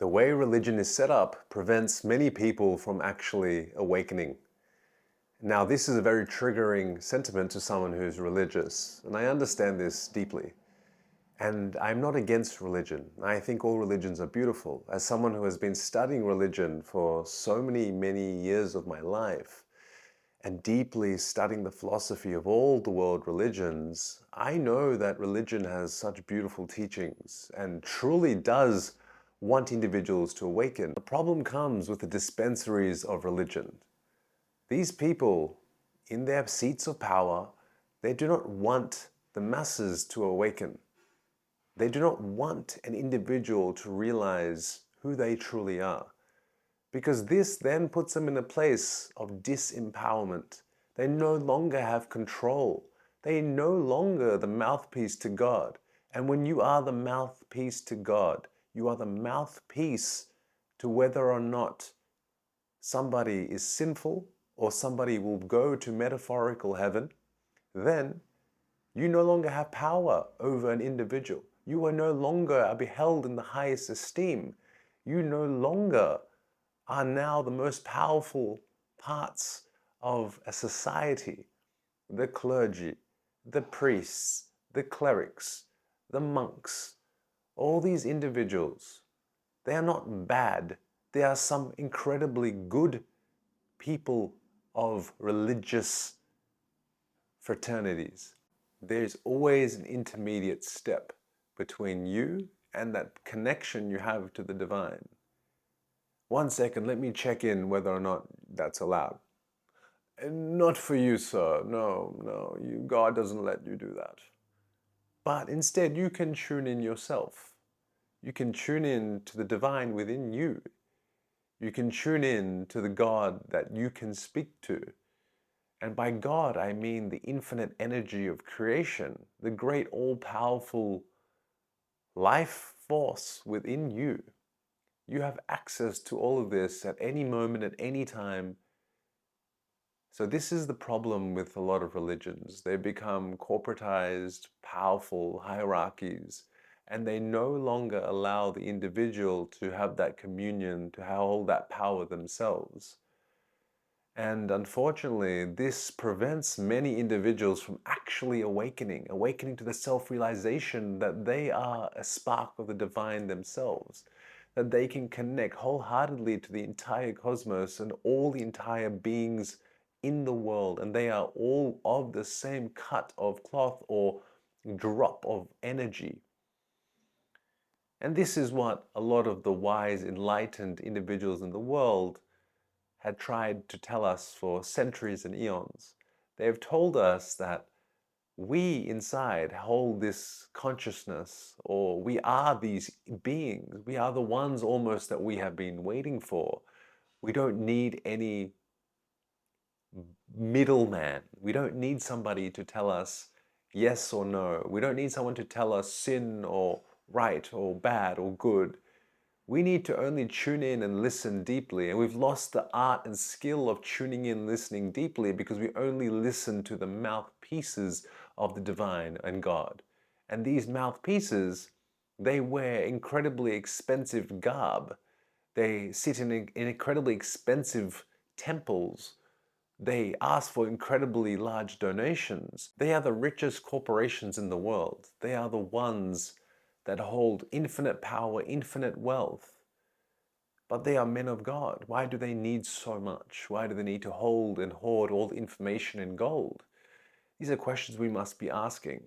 The way religion is set up prevents many people from actually awakening. Now, this is a very triggering sentiment to someone who's religious, and I understand this deeply. And I'm not against religion. I think all religions are beautiful. As someone who has been studying religion for so many years of my life, and deeply studying the philosophy of all the world religions, I know that religion has such beautiful teachings and truly does want individuals to awaken. The problem comes with the dispensaries of religion. These people, in their seats of power, they do not want the masses to awaken. They do not want an individual to realize who they truly are, because this then puts them in a place of disempowerment. They no longer have control. They are no longer the mouthpiece to God. And when you are the mouthpiece to God, you are the mouthpiece to whether or not somebody is sinful or somebody will go to metaphorical heaven, then you no longer have power over an individual. You are no longer beheld in the highest esteem. You no longer are now the most powerful parts of a society. The clergy, the priests, the clerics, the monks, all these individuals, they are not bad. They are some incredibly good people of religious fraternities. There's always an intermediate step between you and that connection you have to the divine. 1 second, let me check in whether or not that's allowed. Not for you, sir. No, God doesn't let you do that. But instead, you can tune in yourself. You can tune in to the divine within you. You can tune in to the God that you can speak to. And by God, I mean the infinite energy of creation, the great all-powerful life force within you. You have access to all of this at any moment, at any time. So this is the problem with a lot of religions. They become corporatized, powerful hierarchies, and they no longer allow the individual to have that communion, to hold that power themselves. And unfortunately, this prevents many individuals from actually awakening to the self-realization that they are a spark of the divine themselves, that they can connect wholeheartedly to the entire cosmos and all the entire beings in the world, and they are all of the same cut of cloth or drop of energy. And this is what a lot of the wise, enlightened individuals in the world had tried to tell us for centuries and eons. They have told us that we inside hold this consciousness, or we are these beings. We are the ones almost that we have been waiting for. We don't need any middleman. We don't need somebody to tell us yes or no. We don't need someone to tell us sin or right or bad or good. We need to only tune in and listen deeply, and we've lost the art and skill of tuning in, listening deeply, because we only listen to the mouthpieces of the divine and God. And these mouthpieces, they wear incredibly expensive garb. They sit in incredibly expensive temples. They ask for incredibly large donations. They are the richest corporations in the world. They are the ones that hold infinite power, infinite wealth. But they are men of God. Why do they need so much? Why do they need to hold and hoard all the information in gold? These are questions we must be asking.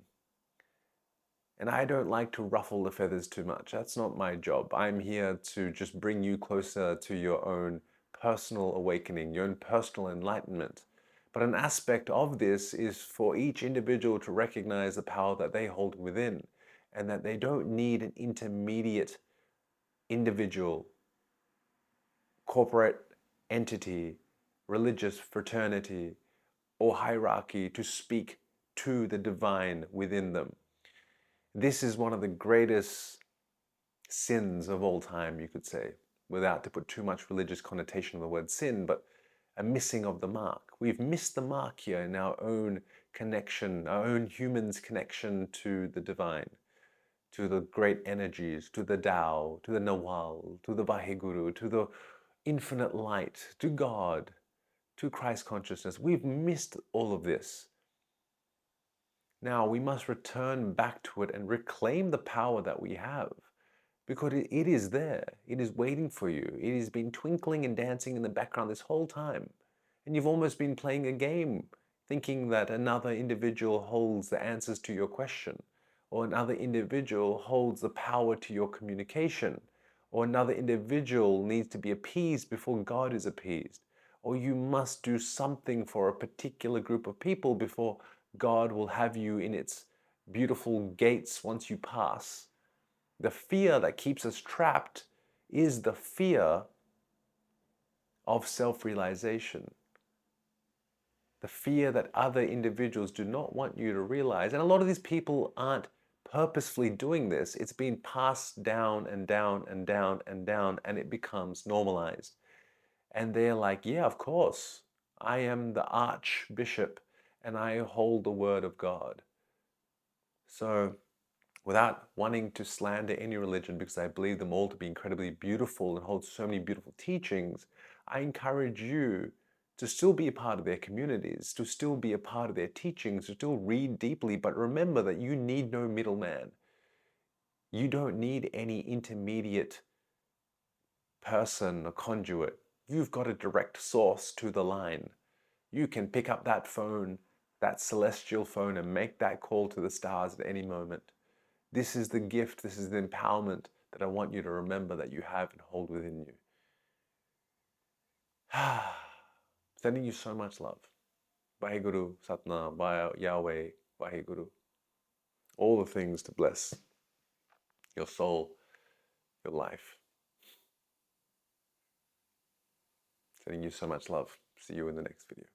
And I don't like to ruffle the feathers too much. That's not my job. I'm here to just bring you closer to your own personal awakening, your own personal enlightenment. But an aspect of this is for each individual to recognize the power that they hold within, and that they don't need an intermediate individual, corporate entity, religious fraternity, or hierarchy to speak to the divine within them. This is one of the greatest sins of all time, you could say, without to put too much religious connotation on the word sin, but a missing of the mark. We've missed the mark here in our own connection, our own human's connection to the divine. to the great energies, to the Tao, to the Nawal, to the Vaheguru, to the infinite light, to God, to Christ consciousness. We've missed all of this. Now we must return back to it and reclaim the power that we have, because it is there. It is waiting for you. It has been twinkling and dancing in the background this whole time. And you've almost been playing a game, thinking that another individual holds the answers to your question, or another individual holds the power to your communication, or another individual needs to be appeased before God is appeased, or you must do something for a particular group of people before God will have you in its beautiful gates once you pass. The fear that keeps us trapped is the fear of self-realization. The fear that other individuals do not want you to realize. And a lot of these people aren't purposefully doing this. It's been passed down and down and down and down, and it becomes normalized. And they're like, yeah, of course, I am the archbishop and I hold the word of God. So without wanting to slander any religion, because I believe them all to be incredibly beautiful and hold so many beautiful teachings, I encourage you to still be a part of their communities, to still be a part of their teachings, to still read deeply, but remember that you need no middleman. You don't need any intermediate person or conduit. You've got a direct source to the line. You can pick up that phone, that celestial phone, and make that call to the stars at any moment. This is the gift, this is the empowerment that I want you to remember that you have and hold within you. Sending you so much love. Vaheguru, Satnam, Yahweh, Vaheguru. All the things to bless your soul, your life. Sending you so much love. See you in the next video.